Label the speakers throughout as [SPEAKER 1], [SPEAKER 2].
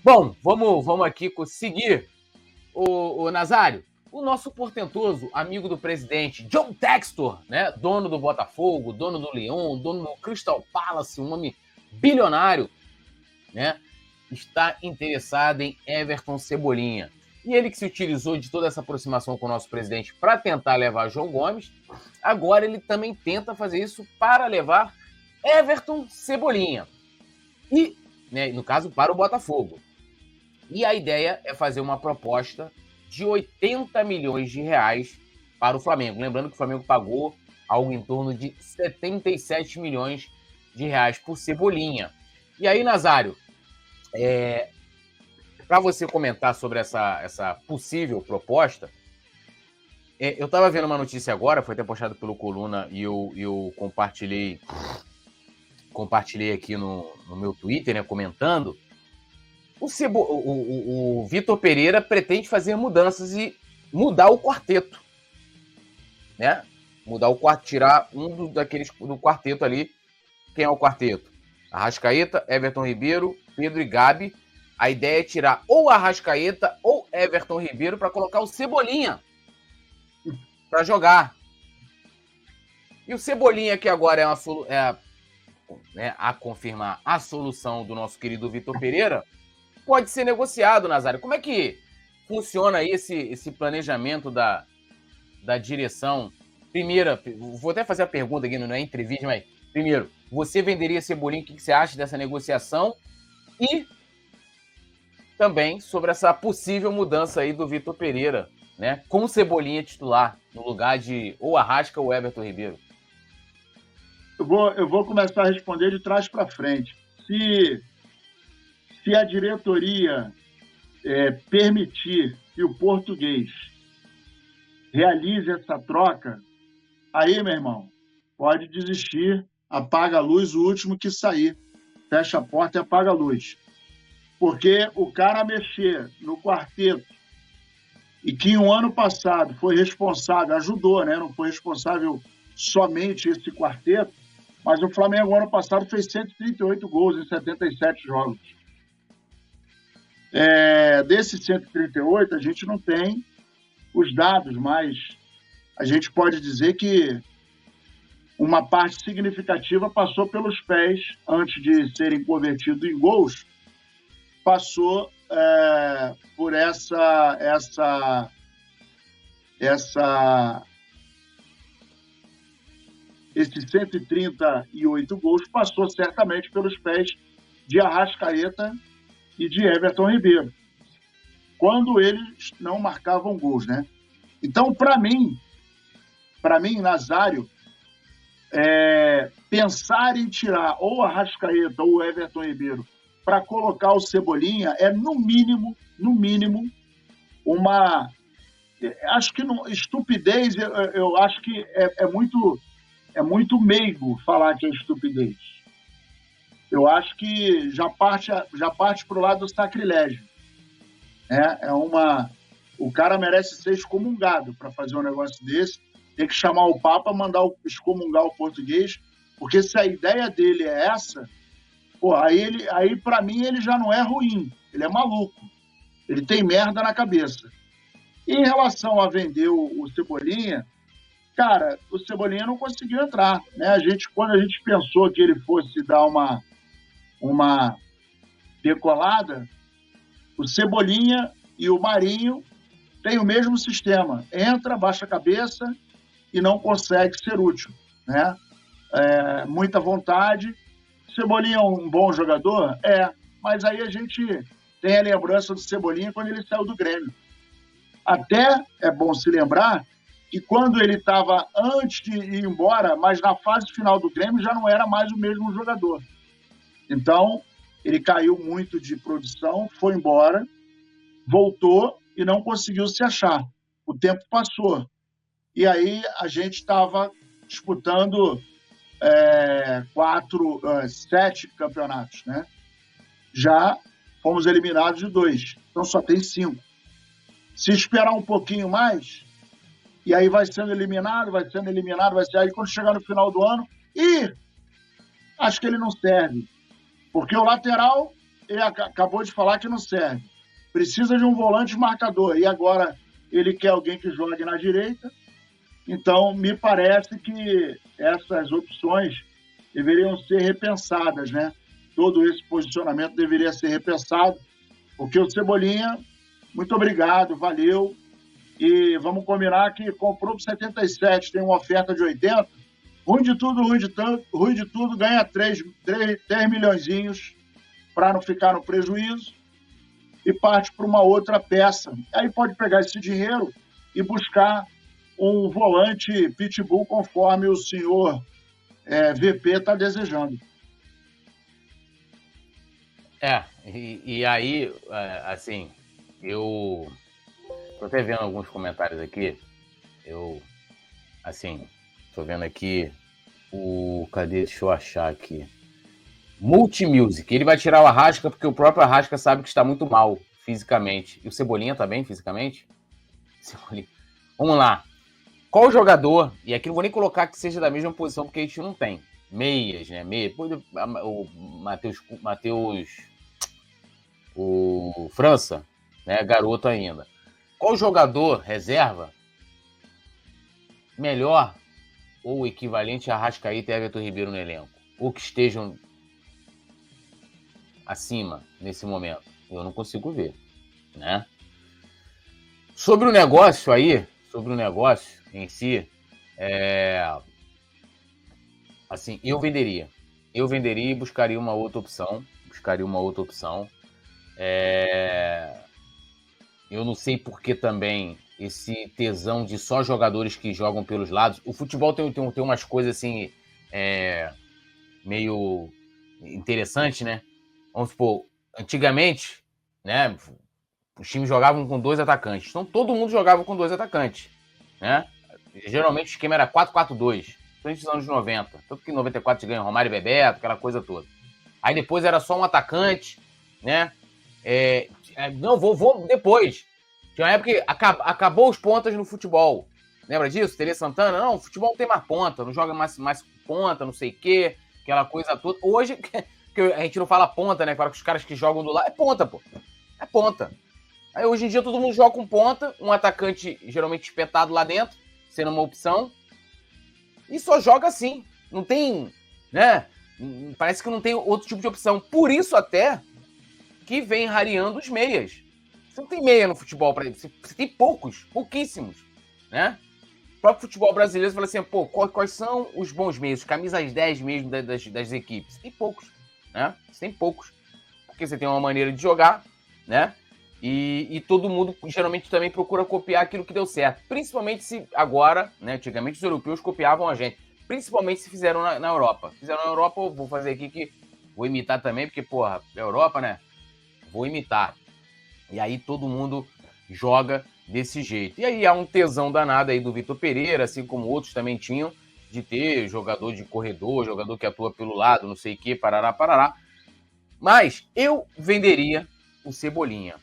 [SPEAKER 1] Bom, vamos aqui seguir o Nazário. O nosso portentoso amigo do presidente, John Textor, né? Dono do Botafogo, dono do Lyon, dono do Crystal Palace, um homem bilionário, né? Está interessado em Everton Cebolinha. E ele que se utilizou de toda essa aproximação com o nosso presidente para tentar levar João Gomes, agora ele também tenta fazer isso para levar Everton Cebolinha. E, né, no caso, para o Botafogo. E a ideia é fazer uma proposta de 80 milhões de reais para o Flamengo. Lembrando que o Flamengo pagou algo em torno de 77 milhões de reais por Cebolinha. E aí, Nazário, para você comentar sobre essa possível proposta, eu estava vendo uma notícia agora, foi até postado pelo Coluna e eu compartilhei aqui no meu Twitter, né, comentando. O Vitor Pereira pretende fazer mudanças e mudar o quarteto, né? Mudar o quarteto, tirar um daqueles do quarteto ali. Quem é o quarteto? Arrascaeta, Everton Ribeiro, Pedro e Gabi. A ideia é tirar ou Arrascaeta ou Everton Ribeiro para colocar o Cebolinha para jogar. E o Cebolinha, que agora a confirmar a solução do nosso querido Vitor Pereira, pode ser negociado, Nazário. Como é que funciona aí esse planejamento da direção? Primeiro, vou até fazer a pergunta aqui, não é entrevista, mas primeiro, você venderia Cebolinha? O que você acha dessa negociação? E também sobre essa possível mudança aí do Vitor Pereira, né? Com o Cebolinha titular, no lugar de ou Arrasca ou Everton Ribeiro.
[SPEAKER 2] Eu vou começar a responder de trás para frente. Se a diretoria permitir que o português realize essa troca, aí, meu irmão, pode desistir, apaga a luz, o último que sair. Fecha a porta e apaga a luz. Porque o cara mexer no quarteto, e que um ano passado foi responsável, ajudou, né? Não foi responsável somente esse quarteto, mas o Flamengo, ano passado, fez 138 gols em 77 jogos. Desses 138, a gente não tem os dados, mas a gente pode dizer que uma parte significativa passou pelos pés, antes de serem convertidos em gols, passou por esses 138 gols, passou certamente pelos pés de Arrascaeta e de Everton Ribeiro, quando eles não marcavam gols, né? Então, para mim, Nazário, pensar em tirar ou Arrascaeta ou Everton Ribeiro para colocar o Cebolinha é, no mínimo, uma... Acho que estupidez, eu acho que é muito meigo falar que é estupidez. Eu acho que já parte para o lado do sacrilégio. O cara merece ser excomungado para fazer um negócio desse. Tem que chamar o Papa, excomungar o português, porque se a ideia dele é essa, aí para mim ele já não é ruim, ele é maluco, ele tem merda na cabeça. E em relação a vender o Cebolinha, cara, o Cebolinha não conseguiu entrar, né? Quando a gente pensou que ele fosse dar uma decolada, o Cebolinha e o Marinho têm o mesmo sistema. Entra, baixa a cabeça e não consegue ser útil, né? Muita vontade. Cebolinha é um bom jogador? Mas aí a gente tem a lembrança do Cebolinha quando ele saiu do Grêmio. Até é bom se lembrar que quando ele estava antes de ir embora, mas na fase final do Grêmio já não era mais o mesmo jogador. Então, ele caiu muito de produção, foi embora, voltou e não conseguiu se achar. O tempo passou. E aí a gente estava disputando 7 campeonatos, né? Já fomos eliminados de 2, então só tem 5. Se esperar um pouquinho mais, e aí vai sendo eliminado, aí quando chegar no final do ano, acho que ele não serve. Porque o lateral ele acabou de falar que não serve. Precisa de um volante marcador. E agora ele quer alguém que jogue na direita. Então, me parece que essas opções deveriam ser repensadas, né? Todo esse posicionamento deveria ser repensado, porque o Cebolinha, muito obrigado, valeu. E vamos combinar que comprou por 77, tem uma oferta de 80. Ruim de tudo, ganha 3 milhõezinhos para não ficar no prejuízo e parte para uma outra peça. Aí pode pegar esse dinheiro e buscar um volante pitbull conforme o senhor VP está desejando.
[SPEAKER 1] E aí, assim, eu tô até vendo alguns comentários aqui, tô vendo aqui cadê? Deixa eu achar aqui. Multimusic, ele vai tirar o Arrasca porque o próprio Arrasca sabe que está muito mal fisicamente. E o Cebolinha tá bem fisicamente? Cebolinha. Vamos lá. Qual jogador, e aqui não vou nem colocar que seja da mesma posição, porque a gente não tem. Meias, né? Depois o Matheus... O França, né? Garoto ainda. Qual jogador reserva melhor ou equivalente a Arrascaeta e Everton Ribeiro no elenco? Ou que estejam acima nesse momento? Eu não consigo ver, né? Sobre o negócio em si, assim, eu venderia e buscaria uma outra opção. Eu não sei por que também esse tesão de só jogadores que jogam pelos lados. O futebol tem umas coisas assim, meio interessantes, né? Vamos supor, antigamente, né, os times jogavam com 2 atacantes. Então todo mundo jogava com 2 atacantes, né? Geralmente o esquema era 4-4-2, principalmente nos anos 90. Tanto que em 94 ganha Romário e Bebeto, aquela coisa toda. Aí depois era só um atacante, né? Não, vou depois. Tinha uma época que acabou os pontas no futebol. Lembra disso? Tele Santana? Não, o futebol não tem mais ponta, não joga mais ponta, não sei o quê, aquela coisa toda. Hoje, que a gente não fala ponta, né? Para os caras que jogam do lado, é ponta, pô. É ponta. Aí hoje em dia todo mundo joga com ponta, um atacante geralmente espetado lá dentro, sendo uma opção, e só joga assim. Não tem, né? Parece que não tem outro tipo de opção. Por isso até que vem rareando os meias. Você não tem meia no futebol para você tem pouquíssimos, né? O próprio futebol brasileiro, você fala assim, pô, quais são os bons meios, camisas 10 mesmo das equipes? Tem poucos, né? Você tem poucos. Porque você tem uma maneira de jogar, né? E todo mundo geralmente também procura copiar aquilo que deu certo. Principalmente se agora, né? Antigamente os europeus copiavam a gente. Principalmente se fizeram na Europa. Fizeram na Europa, eu vou fazer aqui que vou imitar também, porque, porra, Europa, né? Vou imitar. E aí todo mundo joga desse jeito. E aí há um tesão danado aí do Vitor Pereira, assim como outros também tinham, de ter jogador de corredor, jogador que atua pelo lado, não sei o que, parará. Mas eu venderia o Cebolinha.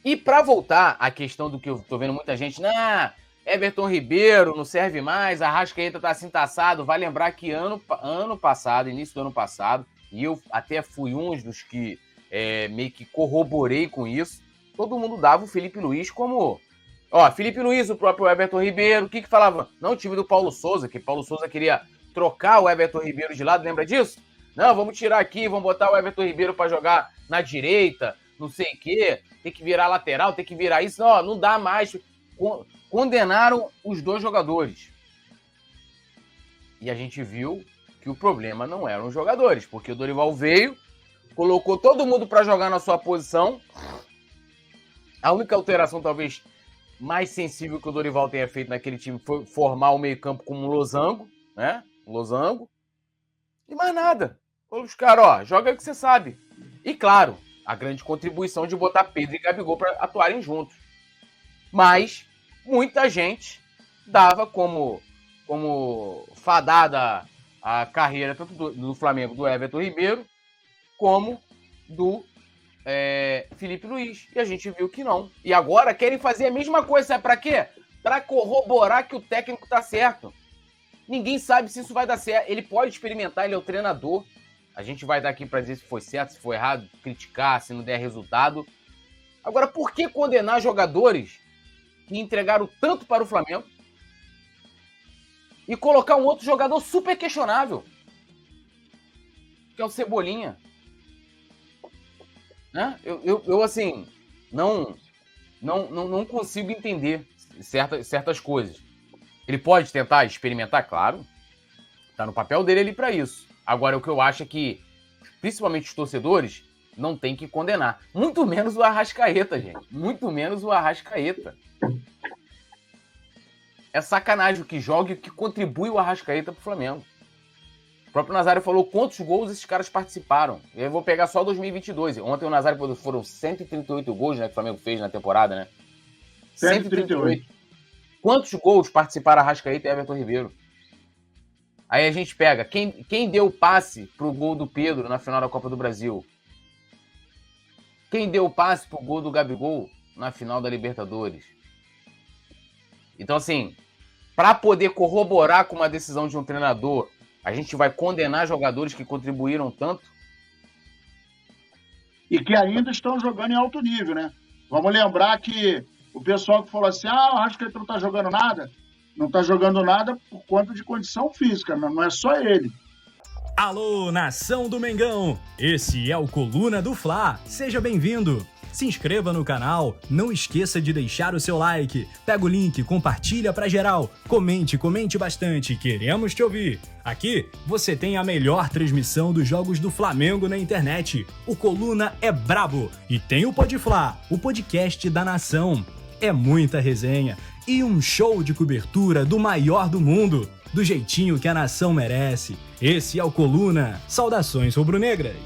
[SPEAKER 1] E para voltar à questão do que eu tô vendo muita gente, Everton Ribeiro não serve mais, Arrascaeta tá assim taçado. Vai lembrar que ano passado, início do ano passado, e eu até fui um dos que meio que corroborei com isso, todo mundo dava o Felipe Luiz como... Felipe Luiz, o próprio Everton Ribeiro, o que falava? Não, o time do Paulo Souza, que Paulo Souza queria trocar o Everton Ribeiro de lado, lembra disso? Não, vamos tirar aqui, vamos botar o Everton Ribeiro para jogar na direita, não sei o quê, tem que virar lateral, tem que virar isso, não dá mais. Condenaram os 2 jogadores. E a gente viu que o problema não eram os jogadores, porque o Dorival veio, colocou todo mundo para jogar na sua posição. A única alteração, talvez, mais sensível que o Dorival tenha feito naquele time foi formar o meio-campo como um losango, né? Losango. E mais nada. Falou os caras, joga o que você sabe. E, claro, a grande contribuição de botar Pedro e Gabigol para atuarem juntos. Mas muita gente dava como fadada a carreira tanto do Flamengo, do Everton Ribeiro, como do Felipe Luiz. E a gente viu que não. E agora querem fazer a mesma coisa. Sabe para quê? Para corroborar que o técnico tá certo. Ninguém sabe se isso vai dar certo. Ele pode experimentar, ele é o treinador. A gente vai dar aqui para dizer se foi certo, se foi errado, criticar, se não der resultado. Agora, por que condenar jogadores que entregaram tanto para o Flamengo e colocar um outro jogador super questionável, que é o Cebolinha? Né? Eu assim, não consigo entender certas coisas. Ele pode tentar experimentar, claro. Tá no papel dele ali para isso. Agora, o que eu acho é que, principalmente os torcedores, não tem que condenar. Muito menos o Arrascaeta, gente. Muito menos o Arrascaeta. É sacanagem o que joga e o que contribui o Arrascaeta pro Flamengo. O próprio Nazário falou quantos gols esses caras participaram. Eu vou pegar só 2022. Ontem o Nazário falou que foram 138 gols, né, que o Flamengo fez na temporada, né? 138. Quantos gols participaram Arrascaeta e Everton Ribeiro? Aí a gente pega, quem deu o passe pro gol do Pedro na final da Copa do Brasil? Quem deu o passe pro gol do Gabigol na final da Libertadores? Então, assim, para poder corroborar com uma decisão de um treinador, a gente vai condenar jogadores que contribuíram tanto?
[SPEAKER 2] E que ainda estão jogando em alto nível, né? Vamos lembrar que o pessoal que falou assim, o Arrascaeta não tá jogando nada, não tá jogando nada por conta de condição física, não é só ele.
[SPEAKER 3] Alô, nação do Mengão! Esse é o Coluna do Fla, seja bem-vindo! Se inscreva no canal, não esqueça de deixar o seu like, pega o link, compartilha pra geral, comente bastante, queremos te ouvir. Aqui você tem a melhor transmissão dos jogos do Flamengo na internet. O Coluna é brabo e tem o Pod Fla, o podcast da nação. É muita resenha e um show de cobertura do maior do mundo, do jeitinho que a nação merece. Esse é o Coluna. Saudações rubro-negras!